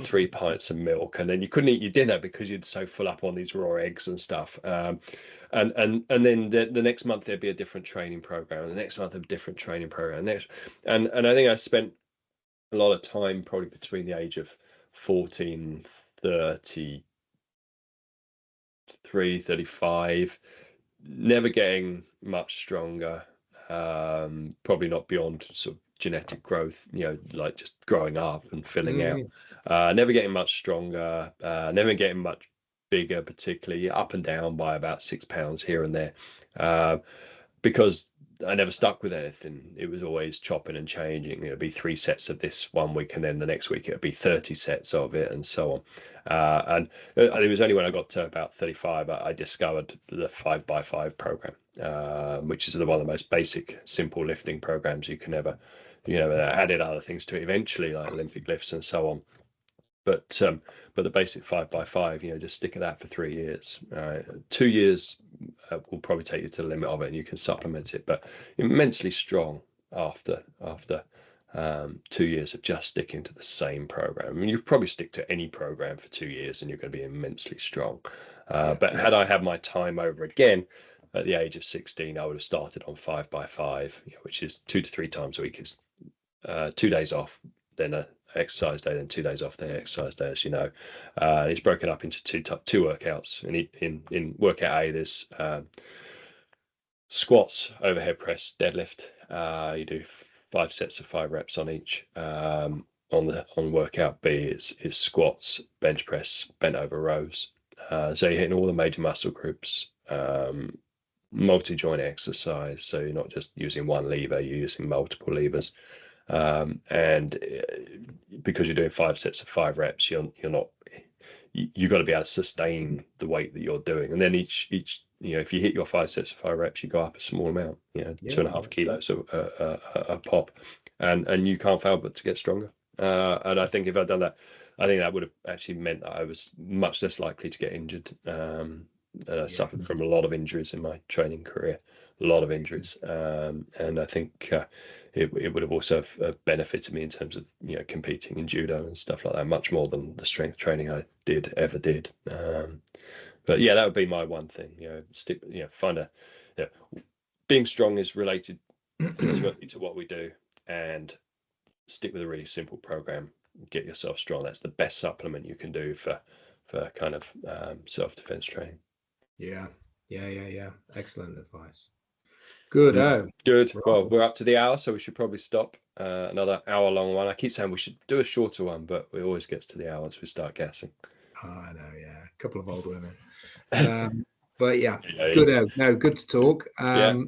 3 pints of milk, and then you couldn't eat your dinner because you'd so full up on these raw eggs and stuff. And then the next month there'd be a different training program, and the next month a different training program, and I think I spent a lot of time probably between the age of 14, 33, 35, never getting much stronger, probably not beyond sort of genetic growth, like just growing up and filling out, never getting much stronger, never getting much bigger, particularly up and down by about 6 pounds here and there, because I never stuck with anything. It was always chopping and changing. It would be 3 sets of this one week, and then the next week it would be 30 sets of it, and so on. And it was only when I got to about 35 I discovered the 5x5 program, which is one of the most basic, simple lifting programs you can ever, added other things to it eventually, like Olympic lifts and so on. But the basic 5x5, just stick at that for 3 years. 2 years will probably take you to the limit of it, and you can supplement it. But immensely strong after 2 years of just sticking to the same program. I mean, you probably stick to any program for 2 years, and you're going to be immensely strong. But had I had my time over again at the age of 16, I would have started on 5x5, which is 2 to 3 times a week. Is 2 days off, then a exercise day, then 2 days off, then exercise day, as you know. It's broken up into two workouts. In workout A, there's squats, overhead press, deadlift. You do 5 sets of 5 reps on each. On workout B, is squats, bench press, bent over rows. So you're hitting all the major muscle groups. Multi-joint exercise, so you're not just using one lever, you're using multiple levers. And because you're doing 5 sets of 5 reps, you've got to be able to sustain the weight that you're doing. And then each if you hit your 5 sets of 5 reps, you go up a small amount, 2.5 kilos a pop, and you can't fail but to get stronger. And I think if I'd done that, I think that would have actually meant that I was much less likely to get injured. I suffered from a lot of injuries in my training career, a lot of injuries, and I think it would have also benefited me in terms of competing in judo and stuff like that, much more than the strength training I ever did. But yeah, that would be my one thing. Stick. Find a. Being strong is related intimately to what we do, and stick with a really simple program. Get yourself strong. That's the best supplement you can do for kind of self-defense training. Yeah. Excellent advice. Good. Good. Right. Well, we're up to the hour, so we should probably stop. Another hour-long one. I keep saying we should do a shorter one, but it always gets to the hour once we start guessing. Oh, I know. Yeah, a couple of old women. But yeah, Yeah. good. No, good to talk. Yeah.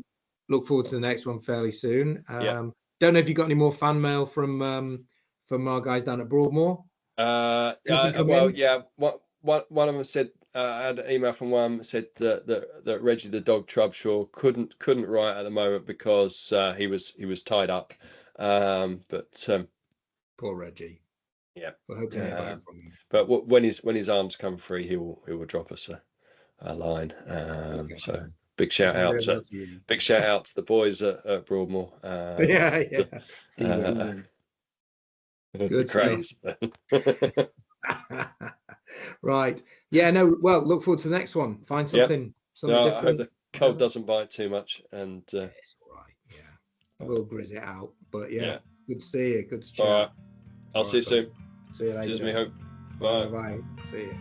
Look forward to the next one fairly soon. Yeah. Don't know if you got any more fan mail from our guys down at Broadmoor. Anything come Well, in? yeah. One of them said I had an email from one said that Reggie the dog Trubshaw couldn't write at the moment because he was tied up. But Poor Reggie. yeah. We'll hope to hear back from him. But when his arms come free, he will drop us a line. So big shout out to the boys at Broadmoor. Yeah. Good stuff. Right. Yeah. No. Well, look forward to the next one. Find something different. I hope the cold doesn't bite too much. And it's all right. Yeah. We'll grizz it out. But yeah. Good to see you. Good to chat. All right. I'll see you soon. See you later. Cheers, me hope. Bye. See you.